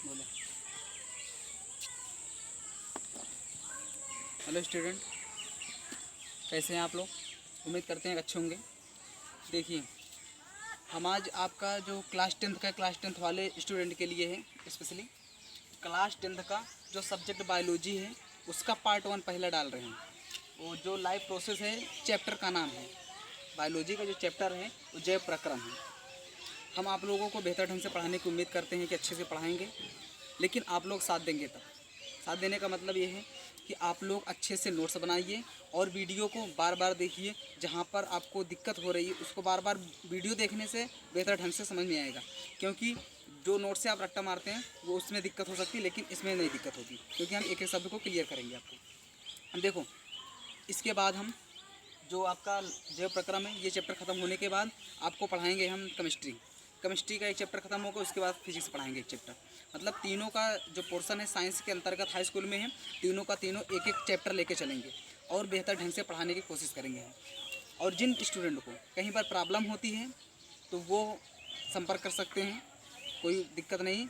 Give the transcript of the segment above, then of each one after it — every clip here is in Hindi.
बोले। हेलो स्टूडेंट, कैसे हैं आप लोग? उम्मीद करते हैं अच्छे होंगे। देखिए, हम आज आपका जो क्लास 10th का क्लास 10th वाले स्टूडेंट के लिए है, स्पेशली क्लास 10th का जो सब्जेक्ट बायोलॉजी है उसका पार्ट 1 पहला डाल रहे हैं। वो जो लाइव प्रोसेस है, चैप्टर का नाम है बायोलॉजी का जो चैप्टर है वो जैव प्रक्रम है। हम आप लोगों को बेहतर ढंग से पढ़ाने की उम्मीद करते हैं कि अच्छे से पढ़ाएंगे, लेकिन आप लोग साथ देंगे तब। साथ देने का मतलब ये है कि आप लोग अच्छे से नोट्स बनाइए और वीडियो को बार बार देखिए। जहाँ पर आपको दिक्कत हो रही है उसको बार बार वीडियो देखने से बेहतर ढंग से समझ में आएगा, क्योंकि जो नोट से आप रट्टा मारते हैं वो उसमें दिक्कत हो सकती है, लेकिन इसमें नहीं दिक्कत होगी, क्योंकि हम एक एक शब्द को क्लियर करेंगे आपको। हम देखो, इसके बाद हम जो आपका जैव प्रक्रम है ये चैप्टर ख़त्म होने के बाद आपको पढ़ाएंगे हम केमिस्ट्री का एक चैप्टर ख़त्म होगा, उसके बाद फिजिक्स पढ़ाएंगे एक चैप्टर। मतलब तीनों का जो पोर्शन है साइंस के अंतर्गत हाई स्कूल में है, तीनों का तीनों एक एक चैप्टर लेके चलेंगे और बेहतर ढंग से पढ़ाने की कोशिश करेंगे हम। और जिन स्टूडेंट को कहीं पर प्रॉब्लम होती है तो वो संपर्क कर सकते हैं, कोई दिक्कत नहीं।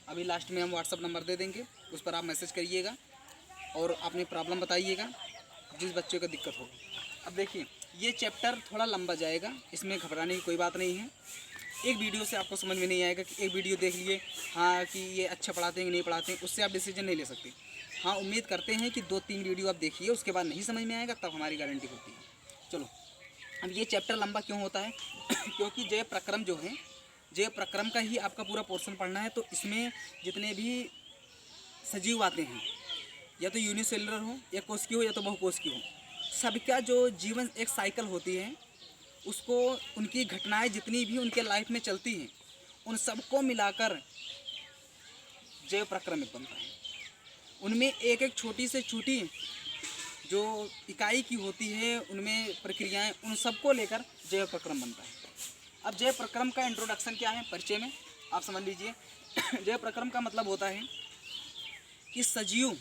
अभी लास्ट में हम व्हाट्सअप नंबर दे देंगे, उस पर आप मैसेज करिएगा और अपनी प्रॉब्लम बताइएगा जिस बच्चे को दिक्कत हो। अब देखिए, ये चैप्टर थोड़ा लंबा जाएगा, इसमें घबराने की कोई बात नहीं है। एक वीडियो से आपको समझ में नहीं आएगा कि एक वीडियो देख लिए हाँ कि ये अच्छा पढ़ाते हैं कि नहीं पढ़ाते हैं, उससे आप डिसीजन नहीं ले सकते। हाँ, उम्मीद करते हैं कि 2-3 वीडियो आप देखिए, उसके बाद नहीं समझ में आएगा तब हमारी गारंटी होती है। चलो, अब ये चैप्टर लंबा क्यों होता है क्योंकि जैव प्रक्रम जो है, जैव प्रक्रम का ही आपका पूरा पोर्शन पढ़ना है। तो इसमें जितने भी सजीव आते हैं, या तो यूनिसेलुलर हो या कोशिकीय हो या तो बहुकोशिकीय हो, सबका जो जीवन एक साइकिल होती है उसको, उनकी घटनाएं जितनी भी उनके लाइफ में चलती हैं उन सबको मिलाकर जैव प्रक्रम बनता है। उनमें एक एक छोटी से छोटी जो इकाई की होती है, उनमें प्रक्रियाएं, उन सबको लेकर जैव प्रक्रम बनता है। अब जैव प्रक्रम का इंट्रोडक्शन क्या है, परिचय में आप समझ लीजिए। जैव प्रक्रम का मतलब होता है कि सजीव,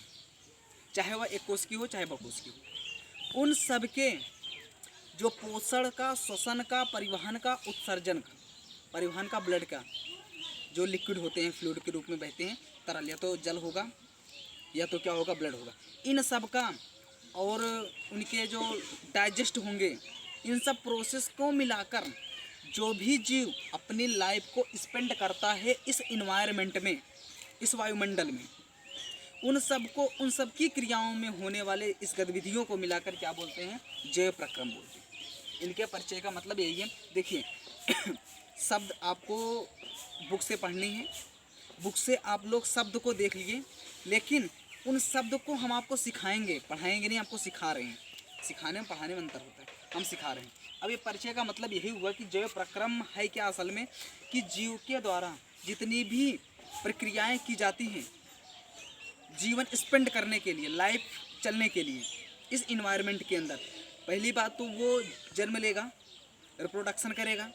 चाहे वह एक कोशिकीय हो चाहे बहुकोशिकीय हो, उन सबके जो पोषण का, श्वसन का, परिवहन का, उत्सर्जन का, परिवहन का, ब्लड का, जो लिक्विड होते हैं फ्लूइड के रूप में बहते हैं, तरल, या तो जल होगा या तो क्या होगा, ब्लड होगा, इन सब का, और उनके जो डाइजेस्ट होंगे, इन सब प्रोसेस को मिलाकर जो भी जीव अपनी लाइफ को स्पेंड करता है इस इन्वायरमेंट में, इस वायुमंडल में, उन सब की क्रियाओं में होने वाले इस गतिविधियों को मिलाकर क्या बोलते हैं, जैव प्रक्रम बोलते हैं। इनके परिचय का मतलब यही है। देखिए शब्द आपको बुक से पढ़नी है, बुक से आप लोग शब्द को देख लीजिए, लेकिन उन शब्द को हम आपको सिखाएंगे, पढ़ाएंगे नहीं, आपको सिखा रहे हैं। सिखाने में पढ़ाने में अंतर होता है, हम सिखा रहे हैं। अब ये परिचय का मतलब यही हुआ कि जैव प्रक्रम है क्या असल में, कि जीव के द्वारा जितनी भी प्रक्रियाएँ की जाती हैं जीवन स्पेंड करने के लिए, लाइफ चलने के लिए इस इन्वायरमेंट के अंदर, पहली बात तो वो जन्म लेगा, रिप्रोडक्शन करेगा,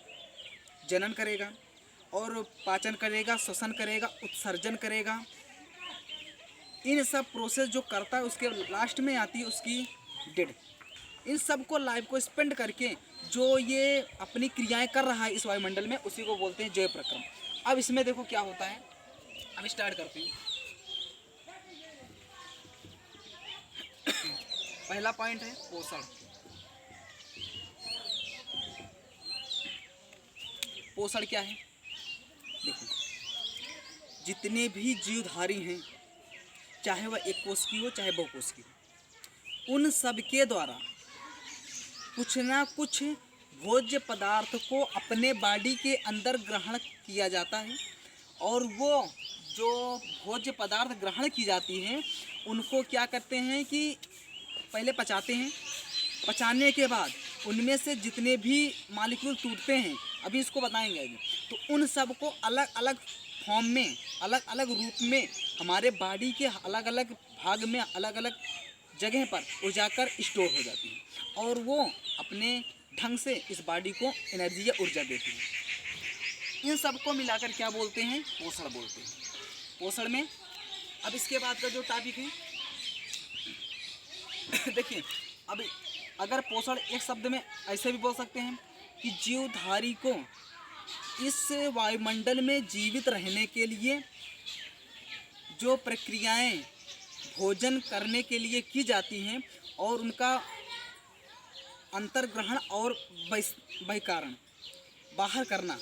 जनन करेगा और पाचन करेगा, श्वसन करेगा, उत्सर्जन करेगा। इन सब प्रोसेस जो करता है उसके लास्ट में आती है उसकी डेड। इन सब को लाइफ को स्पेंड करके जो ये अपनी क्रियाएं कर रहा है इस वायुमंडल में, उसी को बोलते हैं जैव प्रक्रम। अब इसमें देखो क्या होता है, अब स्टार्ट करते हैं। पहला पॉइंट है पोषण। पोषण क्या है, देखो, जितने भी जीवधारी हैं, चाहे वह एक कोशिकीय हो चाहे बहुकोशिकीय हो, उन सब के द्वारा कुछ ना कुछ भोज्य पदार्थ को अपने बॉडी के अंदर ग्रहण किया जाता है, और वो जो भोज्य पदार्थ ग्रहण की जाती हैं उनको क्या करते हैं कि पहले पचाते हैं। पचाने के बाद उनमें से जितने भी मालिक्यूल टूटते हैं, अभी इसको बताएंगे अभी, तो उन सब को अलग अलग फॉर्म में, अलग अलग रूप में हमारे बॉडी के अलग अलग भाग में, अलग अलग जगह पर वो जाकर स्टोर हो जाती है और वो अपने ढंग से इस बॉडी को एनर्जी या ऊर्जा देती है। इन सब को मिलाकर क्या बोलते हैं, पोषण बोलते हैं। पोषण में अब इसके बाद का जो टॉपिक है देखिए, अब अगर पोषण एक शब्द में ऐसे भी बोल सकते हैं कि जीवधारी को इस वायुमंडल में जीवित रहने के लिए जो प्रक्रियाएं भोजन करने के लिए की जाती हैं और उनका अंतर्ग्रहण और बहिष्करण बाहर करना,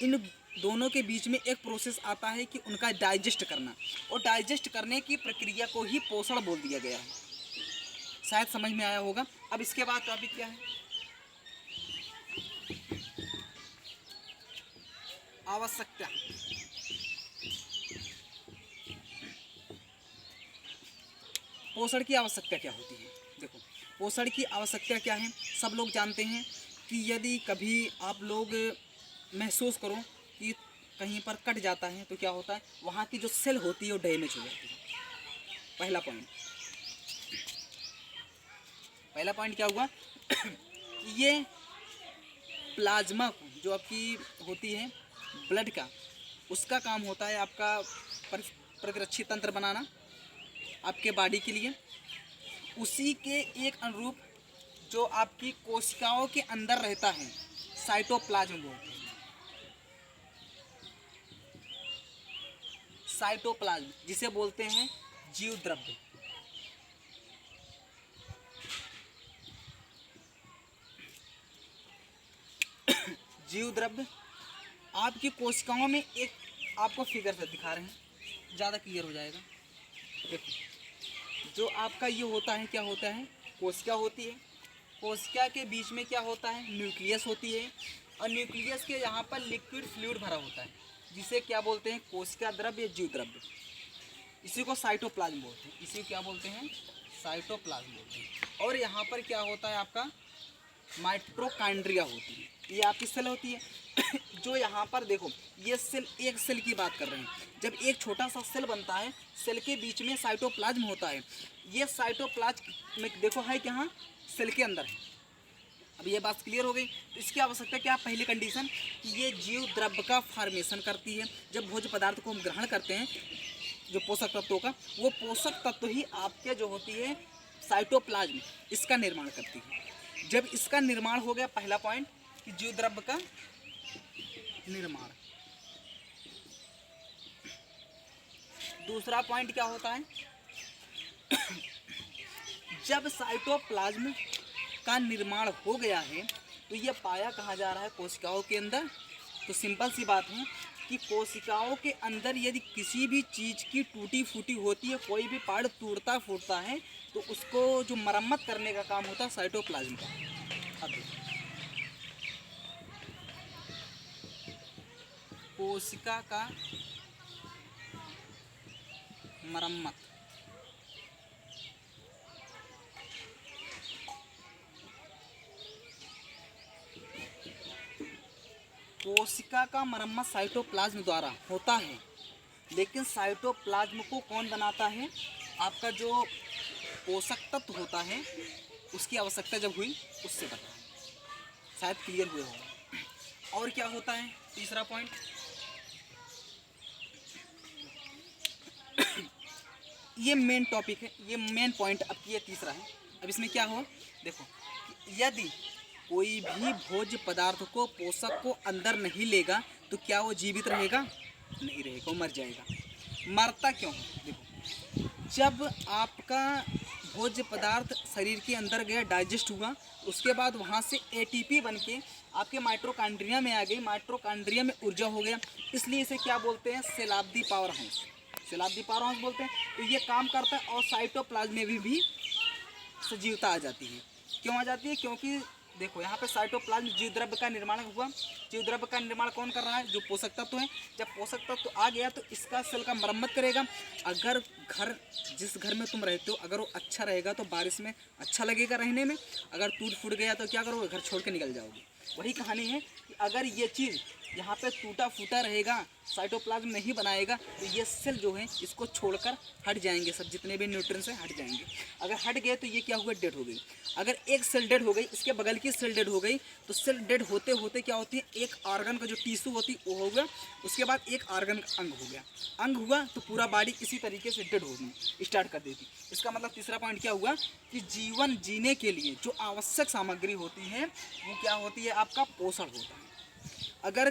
इन दोनों के बीच में एक प्रोसेस आता है कि उनका डाइजेस्ट करना, और डाइजेस्ट करने की प्रक्रिया को ही पोषण बोल दिया गया है। शायद समझ में आया होगा। अब इसके बाद टॉपिक क्या है? आवश्यकता। पोषण की आवश्यकता क्या होती है? देखो, पोषण की आवश्यकता क्या है, सब लोग जानते हैं कि यदि कभी आप लोग महसूस करो कि कहीं पर कट जाता है तो क्या होता है, वहाँ की जो सेल होती है वो डैमेज हो जाती है। पहला पॉइंट क्या हुआ कि ये प्लाज्मा जो आपकी होती है ब्लड का, उसका काम होता है आपका प्रतिरक्षी तंत्र बनाना आपके बॉडी के लिए। उसी के एक अनुरूप जो आपकी कोशिकाओं के अंदर रहता है, साइटोप्लाज्म बोलते हैं। साइटोप्लाज्म जिसे बोलते हैं जीव द्रव्य। जीव द्रव्य आपकी कोशिकाओं में, एक आपको फिगर से दिखा रहे हैं, ज़्यादा क्लियर हो जाएगा। देखो, जो आपका ये होता है, क्या होता है, कोशिका होती है। कोशिका के बीच में क्या होता है, न्यूक्लियस होती है, और न्यूक्लियस के यहाँ पर लिक्विड फ्लूइड भरा होता है, जिसे क्या बोलते हैं, कोशिका द्रव्य या जीव द्रव्य। इसी को साइटोप्लाज्म बोलते हैं। इसी को क्या बोलते हैं, साइटोप्लाज्म बोलते हैं। और यहाँ पर क्या होता है, आपका माइटोकॉन्ड्रिया होती है, ये आपकी सेल होती है। जो यहाँ पर देखो, ये सेल, एक सेल की बात कर रहे हैं। जब एक छोटा सा सेल बनता है, सेल के बीच में साइटोप्लाज्म होता है। ये साइटोप्लाज्म में देखो है कि हाँ, सेल के अंदर है। अब ये बात क्लियर हो गई। तो इसकी आवश्यकता क्या, पहली कंडीशन कि ये जीव द्रव्य का फॉर्मेशन करती है। जब भोज्य पदार्थ को हम ग्रहण करते हैं, जो पोषक तत्वों का, वो पोषक तत्व ही आपके जो होती है साइटोप्लाज्म, इसका निर्माण करती है। जब इसका निर्माण हो गया, पहला पॉइंट कि जीव द्रव्य का निर्माण। दूसरा पॉइंट क्या होता है, जब साइटोप्लाज्म का निर्माण हो गया है तो यह पाया कहाँ जा रहा है, कोशिकाओं के अंदर। तो सिंपल सी बात है कि कोशिकाओं के अंदर यदि किसी भी चीज़ की टूटी फूटी होती है, कोई भी पार्ट टूटता फूटता है, तो उसको जो मरम्मत करने का काम होता है साइटोप्लाज्म का। अब कोशिका का मरम्मत, कोशिका का मरम्मत साइटोप्लाज्म द्वारा होता है। लेकिन साइटोप्लाज्म को कौन बनाता है, आपका जो पोषक तत्व होता है, उसकी आवश्यकता जब हुई उससे बना। शायद क्लियर हुए होगा। और क्या होता है, तीसरा पॉइंट, ये मेन टॉपिक है, ये मेन पॉइंट अब ये तीसरा है। अब इसमें क्या हो, देखो, यदि कोई भी भोज्य पदार्थ को, पोषक को अंदर नहीं लेगा तो क्या वो जीवित रहेगा, नहीं रहेगा, वो मर जाएगा। मरता क्यों, देखो, जब आपका भोज्य पदार्थ शरीर के अंदर गया, डाइजेस्ट हुआ, उसके बाद वहाँ से एटीपी बन के आपके माइटोकॉन्ड्रिया में आ गई। माइटोकॉन्ड्रिया में ऊर्जा हो गया, इसलिए इसे क्या बोलते हैं, सेलाब्दी पावर हाउस। सेलाब्दी पावर हाउस बोलते हैं। तो ये काम करता है, और साइटोप्लाज्म में भी सजीवता आ जाती है। क्यों आ जाती है, क्योंकि देखो यहाँ पे साइटोप्लाज्म जीव द्रव्य का निर्माण हुआ। जीव द्रव्य का निर्माण कौन कर रहा है, जो पोषक तत्व है। जब पोषक तत्व आ गया तो इसका सेल का मरम्मत करेगा। अगर घर, जिस घर में तुम रहते हो, अगर वो अच्छा रहेगा तो बारिश में अच्छा लगेगा रहने में। अगर टूट फूट गया तो क्या करोगे, घर छोड़ के निकल जाओगे। वही कहानी है कि अगर ये चीज़ यहाँ पे टूटा फूटा रहेगा, साइटोप्लाज्म नहीं बनाएगा, तो ये सेल जो है इसको छोड़कर हट जाएंगे, सब जितने भी न्यूट्रिएंट्स हैं हट जाएंगे। अगर हट गए तो ये क्या हुआ, डेड हो गई। अगर एक सेल डेड हो गई, इसके बगल की सेल डेड हो गई, तो सेल डेड होते होते क्या होती है, एक ऑर्गन का जो टिश्यू होती है वो हो गया, उसके बाद एक ऑर्गन का अंग हो गया। अंग हुआ तो पूरा बॉडी इसी तरीके से डेड होगी, स्टार्ट कर देती। इसका मतलब तीसरा पॉइंट क्या हुआ कि जीवन जीने के लिए जो आवश्यक सामग्री होती है वो क्या होती है, आपका पोषण होता है। अगर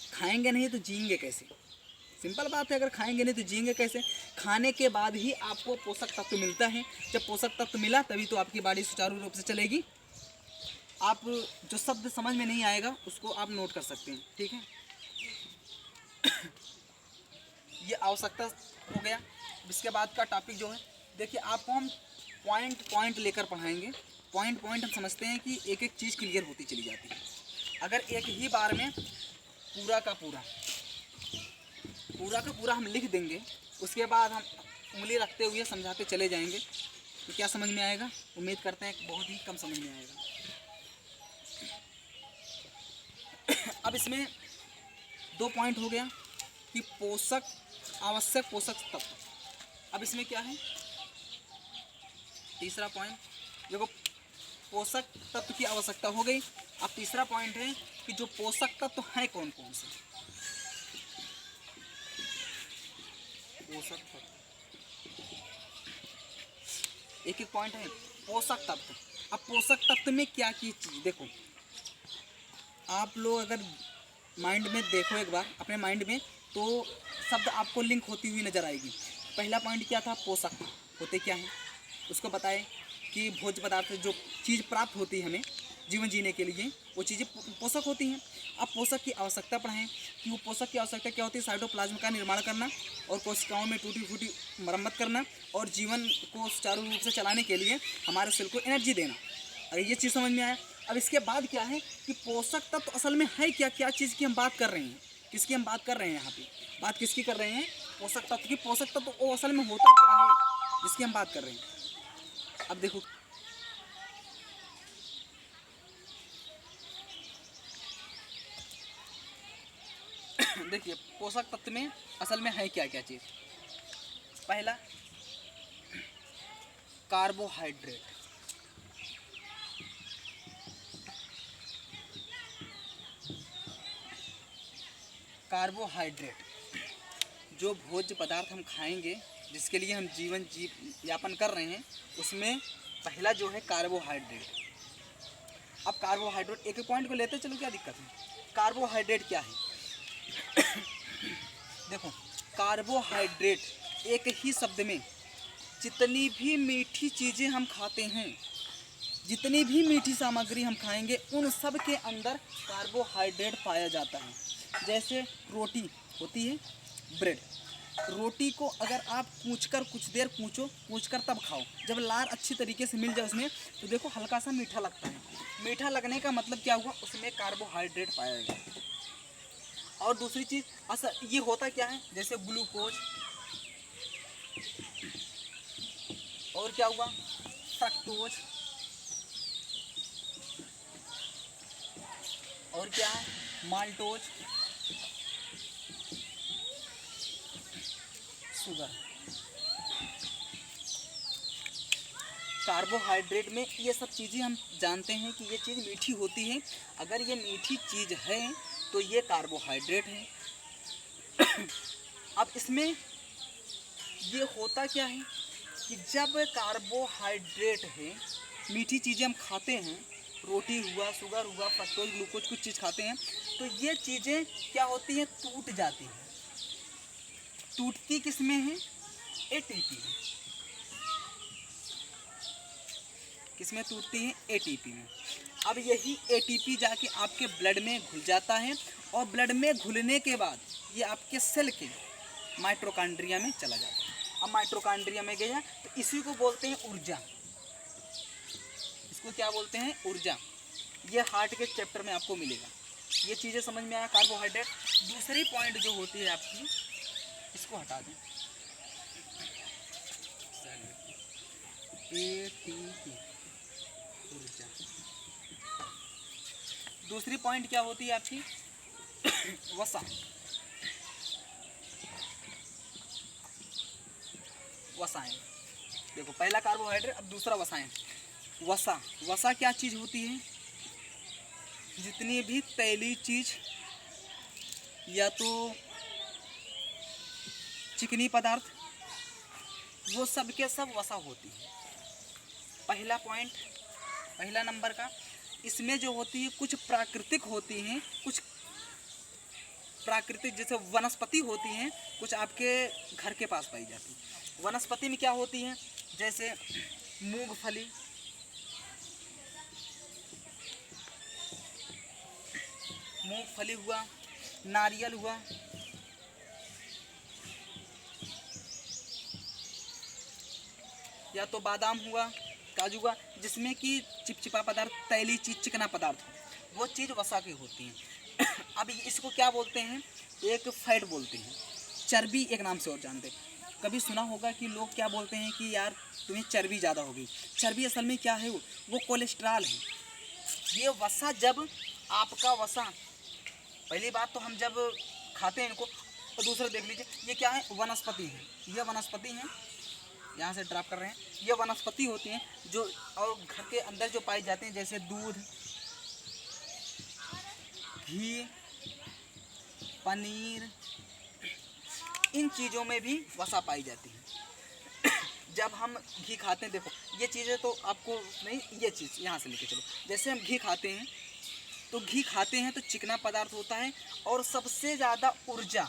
खाएंगे नहीं तो जिएंगे कैसे, सिंपल बात है, अगर खाएंगे नहीं तो जिएंगे कैसे। खाने के बाद ही आपको पोषक तत्व मिलता है। जब पोषक तत्व मिला तभी तो आपकी बॉडी सुचारू रूप से चलेगी। आप जो शब्द समझ में नहीं आएगा उसको आप नोट कर सकते हैं, ठीक है। ये आवश्यकता हो गया। इसके बाद का टॉपिक जो है, देखिए आपको हम पॉइंट पॉइंट लेकर पढ़ाएंगे। पॉइंट पॉइंट हम समझते हैं कि एक एक चीज़ क्लियर होती चली जाती है। अगर एक ही बार में पूरा का पूरा हम लिख देंगे, उसके बाद हम उंगली रखते हुए समझाते चले जाएंगे तो क्या समझ में आएगा? उम्मीद करते हैं बहुत ही कम समझ में आएगा। अब इसमें 2 पॉइंट हो गया कि आवश्यक पोषक तत्व। अब इसमें क्या है, तीसरा पॉइंट, देखो पोषक तत्व की आवश्यकता हो गई। अब तीसरा पॉइंट है कि जो पोषक तत्व हैं कौन कौन से पोषक तत्व। एक एक पॉइंट है पोषक तत्व। अब पोषक तत्व में क्या की चीज़, देखो आप लोग अगर माइंड में देखो एक बार अपने माइंड में, तो शब्द आपको लिंक होती हुई नज़र आएगी। पहला पॉइंट क्या था, पोषक होते क्या हैं, उसको बताए कि भोज्य पदार्थ जो चीज़ प्राप्त होती है हमें जीवन जीने के लिए, वो चीज़ें पोषक होती हैं। अब पोषक की आवश्यकता पढ़ें कि वो पोषक की आवश्यकता क्या होती है। साइटोप्लाज्म का निर्माण करना और कोशिकाओं में टूटी फूटी मरम्मत करना और जीवन को सुचारू रूप से चलाने के लिए हमारे सेल को एनर्जी देना। अगर ये चीज़ समझ में आया। अब इसके बाद क्या है कि पोषक तत्व तो असल में है क्या, क्या चीज़ की हम बात कर रहे हैं, किसकी हम बात कर रहे हैं, यहाँ पे बात किसकी कर रहे हैं, पोषक तत्व की। पोषक तत्व तो वो असल में होता क्या है जिसकी हम बात कर रहे हैं। अब देखो देखिए पोषक तत्व में असल में है क्या क्या चीज़। पहला कार्बोहाइड्रेट, जो भोज्य पदार्थ हम खाएंगे, जिसके लिए हम जीवन यापन कर रहे हैं, उसमें पहला जो है कार्बोहाइड्रेट। अब कार्बोहाइड्रेट एक एक पॉइंट को लेते चलो, क्या दिक्कत है। कार्बोहाइड्रेट क्या है, देखो कार्बोहाइड्रेट एक ही शब्द में जितनी भी मीठी चीज़ें हम खाते हैं, जितनी भी मीठी सामग्री हम खाएंगे, उन सब के अंदर कार्बोहाइड्रेट पाया जाता है। जैसे रोटी होती है, ब्रेड, रोटी को अगर आप कूचकर कुछ देर कूचकर तब खाओ, जब लार अच्छी तरीके से मिल जाए उसमें, तो देखो हल्का सा मीठा लगता है। मीठा लगने का मतलब क्या हुआ, उसमें कार्बोहाइड्रेट पाया गया। और दूसरी चीज़ असर ये होता क्या है, जैसे ग्लूकोज, और क्या हुआ फ्रक्टोज, और क्या है माल्टोज, शुगर। कार्बोहाइड्रेट में ये सब चीज़ें हम जानते हैं कि ये चीज़ मीठी होती है। अगर ये मीठी चीज़ है तो ये कार्बोहाइड्रेट है। अब इसमें ये होता क्या है कि जब कार्बोहाइड्रेट है, मीठी चीज़ें हम खाते हैं, रोटी हुआ, शुगर हुआ, फ्रक्टोज, ग्लूकोज, कुछ चीज़ खाते हैं, तो ये चीज़ें क्या होती हैं, टूट जाती हैं। टूटती किस में है, एटीपी में। किस में टूटती है, एटीपी में। अब यही एटीपी जाके आपके ब्लड में घुल जाता है और ब्लड में घुलने के बाद ये आपके सेल के माइटोकॉन्ड्रिया में चला जाता है। अब माइटोकॉन्ड्रिया में गया तो इसी को बोलते हैं ऊर्जा। इसको क्या बोलते हैं, ऊर्जा। ये हार्ट के चैप्टर में आपको मिलेगा। ये चीज़ें समझ में आया, कार्बोहाइड्रेट। दूसरी पॉइंट जो होती है आपकी, इसको हटा दें, एटीपी, ऊर्जा। दूसरी पॉइंट क्या होती है आपकी, वसा। वसाएं, देखो पहला कार्बोहाइड्रेट, अब दूसरा वसाएं। वसा क्या चीज़ होती है, जितनी भी तैली चीज़ या तो चिकनी पदार्थ, वो सब के सब वसा होती है। पहला पॉइंट, पहला नंबर का, इसमें जो होती है कुछ प्राकृतिक होती हैं, कुछ प्राकृतिक जैसे वनस्पति होती हैं, कुछ आपके घर के पास पाई जाती हैं। वनस्पति में क्या होती हैं, जैसे मूंगफली, मूंगफली हुआ, नारियल हुआ, या तो बादाम हुआ, काजू हुआ, जिसमें कि चिपचिपा पदार्थ, तैली चीज, चिकना पदार्थ हो, वो चीज़ वसा की होती हैं। अब इसको क्या बोलते हैं, एक फैट बोलते हैं, चर्बी एक नाम से और जानते हैं। कभी सुना होगा कि लोग क्या बोलते हैं कि यार तुम्हें चर्बी ज़्यादा हो गई। चर्बी असल में क्या है, वो कोलेस्ट्रॉल है। ये वसा, जब आपका वसा, पहली बात तो हम जब खाते हैं इनको, तो दूसरा देख लीजिए ये क्या है, वनस्पति है। ये वनस्पति है, यहाँ से ड्रॉप कर रहे हैं, ये वनस्पति होती हैं जो, और घर के अंदर जो पाई जाते हैं, जैसे दूध, घी, पनीर, इन चीज़ों में भी वसा पाई जाती है। जब हम घी खाते हैं, देखो ये चीज़ें तो आपको नहीं, ये चीज़ यहाँ से लेके चलो, जैसे हम घी खाते हैं, तो घी खाते हैं तो चिकना पदार्थ होता है, और सबसे ज़्यादा ऊर्जा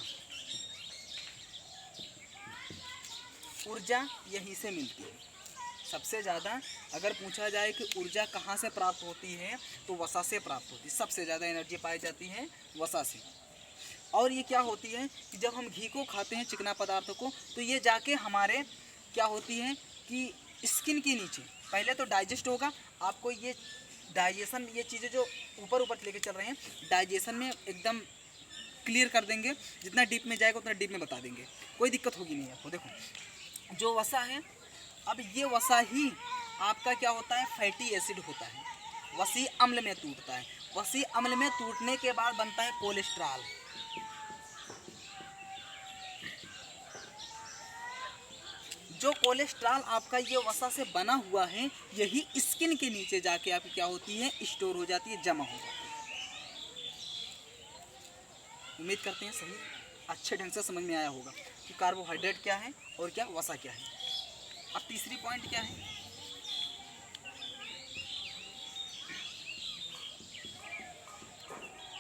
यहीं से मिलती है। सबसे ज़्यादा अगर पूछा जाए कि ऊर्जा कहाँ से प्राप्त होती है, तो वसा से प्राप्त होती है। सबसे ज़्यादा एनर्जी पाई जाती है वसा से। और ये क्या होती है कि जब हम घी को खाते हैं, चिकना पदार्थों को, तो ये जाके हमारे क्या होती है कि स्किन के नीचे पहले तो डाइजेस्ट होगा। आपको ये डाइजेशन, ये चीज़ें जो ऊपर ऊपर लेके चल रहे हैं, डाइजेशन में एकदम क्लियर कर देंगे। जितना डीप में जाएगा उतना डीप में बता देंगे, कोई दिक्कत होगी नहीं आपको। देखो जो वसा है, अब ये वसा ही आपका क्या होता है, फैटी एसिड होता है, वसी अम्ल में टूटता है। वसी अम्ल में टूटने के बाद बनता है कोलेस्ट्रॉल। जो कोलेस्ट्रॉल आपका ये वसा से बना हुआ है, यही स्किन के नीचे जाके आपकी क्या होती है, स्टोर हो जाती है, जमा हो जाती है। उम्मीद करते हैं सही अच्छे ढंग से समझ में आया होगा कि कार्बोहाइड्रेट क्या है और क्या वसा क्या है। अब तीसरी पॉइंट क्या है,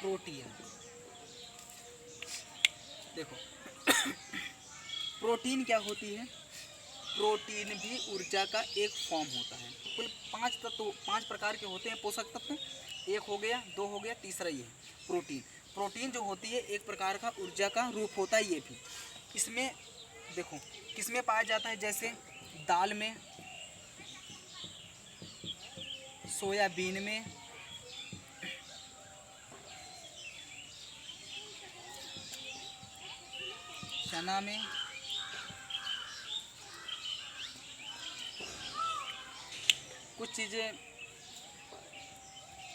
प्रोटीन। देखो प्रोटीन क्या होती है, प्रोटीन भी ऊर्जा का एक फॉर्म होता है। कुल 5 तत्व, 5 प्रकार के होते हैं पोषक तत्व। एक हो गया, 2 हो गया, तीसरा ये है प्रोटीन। प्रोटीन जो होती है एक प्रकार का ऊर्जा का रूप होता है। ये भी इसमें देखो किसमें पाया जाता है, जैसे दाल में, सोयाबीन में, चना में, कुछ चीज़ें,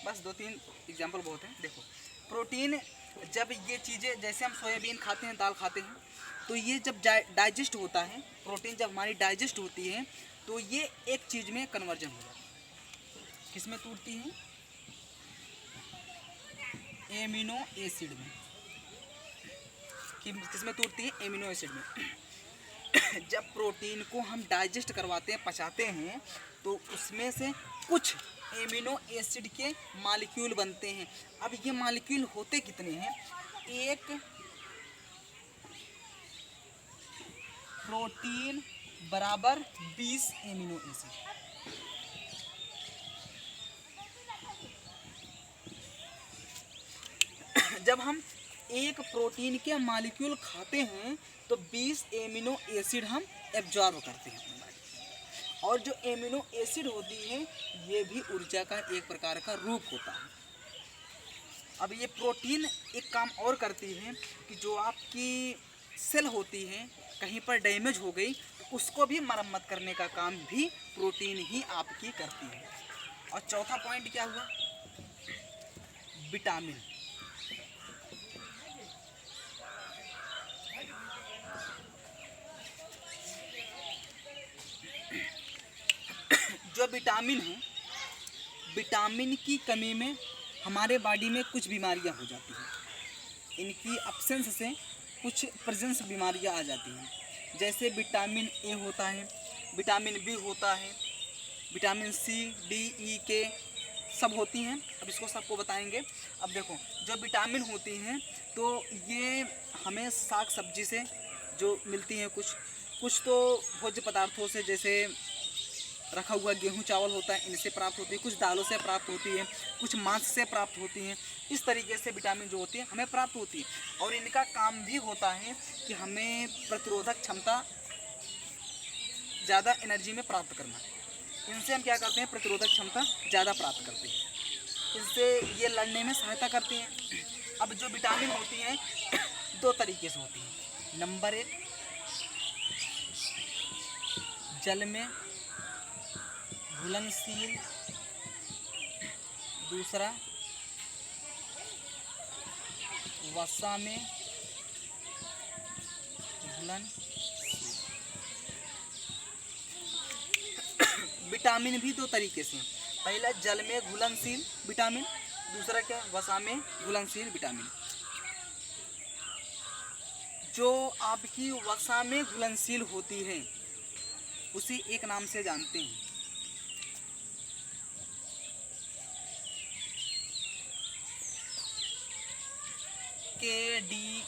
बस 2-3 एग्जाम्पल बहुत हैं। देखो प्रोटीन, जब ये चीज़ें, जैसे हम सोयाबीन खाते हैं, दाल खाते हैं, तो ये जब डाइजेस्ट होता है, प्रोटीन जब हमारी डाइजेस्ट होती है, तो ये एक चीज़ में कन्वर्जन हो जाता है। किस में टूटती है, एमिनो एसिड में। किस में टूटती है, एमिनो एसिड में। जब प्रोटीन को हम डाइजेस्ट करवाते हैं, पचाते हैं, तो उसमें से कुछ एमिनो एसिड के मॉलिक्यूल बनते हैं। अब ये मॉलिक्यूल होते कितने हैं, एक प्रोटीन बराबर 20 एमिनो एसिड। जब हम एक प्रोटीन के मॉलिक्यूल खाते हैं, तो 20 एमिनो एसिड हम एब्जॉर्ब करते हैं अपनी बॉडी। और जो एमिनो एसिड होती है, ये भी ऊर्जा का एक प्रकार का रूप होता है। अब ये प्रोटीन एक काम और करती है कि जो आपकी सेल होती है, कहीं पर डैमेज हो गई, तो उसको भी मरम्मत करने का काम भी प्रोटीन ही आपकी करती है। और चौथा पॉइंट क्या हुआ, विटामिन। जो विटामिन है, विटामिन की कमी में हमारे बॉडी में कुछ बीमारियां हो जाती हैं। इनकी एब्सेंस से कुछ प्रेजेंस बीमारियां आ जाती हैं। जैसे विटामिन ए होता है, विटामिन बी होता है, विटामिन सी, डी, ई, के सब होती हैं। अब इसको सबको बताएंगे। अब देखो जो विटामिन होती हैं, तो ये हमें साग सब्जी से जो मिलती हैं, कुछ तो भोज्य पदार्थों से, जैसे रखा हुआ गेहूं चावल होता है, इनसे प्राप्त होती है, कुछ दालों से प्राप्त होती है, कुछ मांस से प्राप्त होती हैं। इस तरीके से विटामिन जो होती है हमें प्राप्त होती है। और इनका काम भी होता है कि हमें प्रतिरोधक क्षमता, ज़्यादा एनर्जी में प्राप्त करना। इनसे हम क्या करते हैं, प्रतिरोधक क्षमता ज़्यादा प्राप्त करते हैं। इनसे ये लड़ने में सहायता करती हैं। अब जो विटामिन होती हैं 2 तरीके से होती हैं। नंबर 1, जल में घुलनशील, दूसरा वसा में घुलनशील। विटामिन भी 2 तरीके से हैं। पहला जल में घुलनशील विटामिन, दूसरा क्या, वसा में घुलनशील विटामिन। जो आपकी वसा में घुलनशील होती है उसी एक नाम से जानते हैं, KEDA,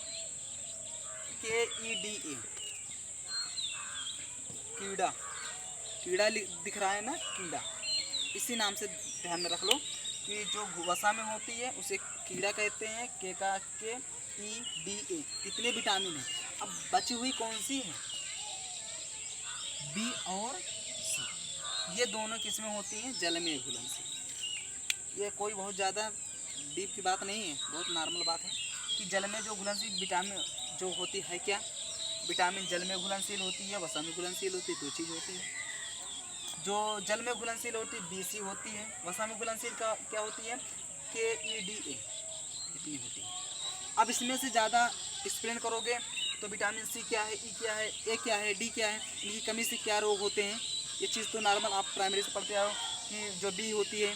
कीड़ा। कीड़ा दिख रहा है ना, कीड़ा, इसी नाम से ध्यान में रख लो कि जो वसा में होती है उसे कीड़ा कहते हैं। KEDA। कितने विटामिन हैं। अब बची हुई कौन सी है, B और C। ये दोनों किसमें होती हैं, जल में घुलनशील। ये कोई बहुत ज़्यादा डीप की बात नहीं है, बहुत नॉर्मल बात है कि जल में जो घुलनशील विटामिन जो होती है, क्या विटामिन जल में घुलनशील होती है, वसा में घुलनशील होती है, 2 चीज़ होती है। जो जल में घुलनशील होती है BC होती है, वसा में घुलनशील का क्या होती है, KEDA, इतनी होती है। अब इसमें से ज़्यादा एक्सप्लेन करोगे तो विटामिन C क्या है, E क्या है, A क्या है, D क्या है, इनकी कमी से क्या रोग होते हैं, ये चीज़ तो नॉर्मल आप प्राइमरी से पढ़ते आओ कि जो B होती है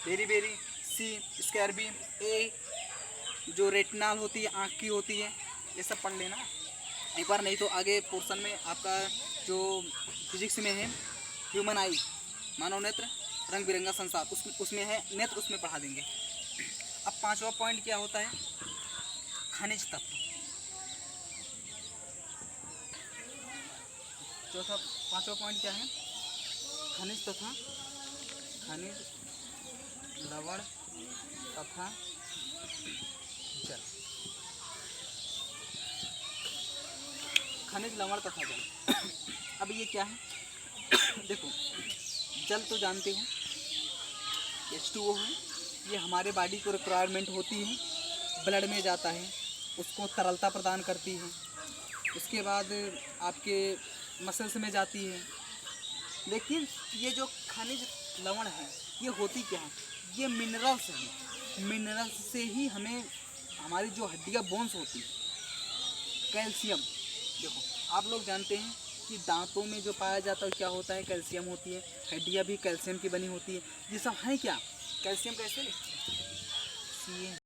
बेरी, C स्कैर्बी, A जो रेटिनॉल होती है आँख की होती है, ये सब पढ़ लेना एक बार, नहीं तो आगे पोर्शन में आपका जो फिजिक्स में है ह्यूमन आई, मानव नेत्र, रंग बिरंगा संसार, उसमें है नेत्र, उसमें पढ़ा देंगे। अब 5वां पॉइंट क्या होता है, खनिज तत्व। चौथा 5वां पॉइंट क्या है, खनिज तथा खनिज, लवण तथा जल। खनिज, लवण तथा जल। अब ये क्या है देखो, जल तो जानते हो H2O है, ये हमारे बॉडी को रिक्वायरमेंट होती है, ब्लड में जाता है, उसको तरलता प्रदान करती है, उसके बाद आपके मसल्स में जाती है। लेकिन ये जो खनिज लवण है ये होती क्या है, ये मिनरल्स हैं। मिनरल्स से ही हमें हमारी जो हड्डियाँ बोन्स होती है, कैल्शियम, देखो आप लोग जानते हैं कि दांतों में जो पाया जाता है क्या होता है, कैल्शियम होती है, हड्डियाँ भी कैल्शियम की बनी होती है। ये सब है क्या, कैल्शियम कैसे लिखते हैं,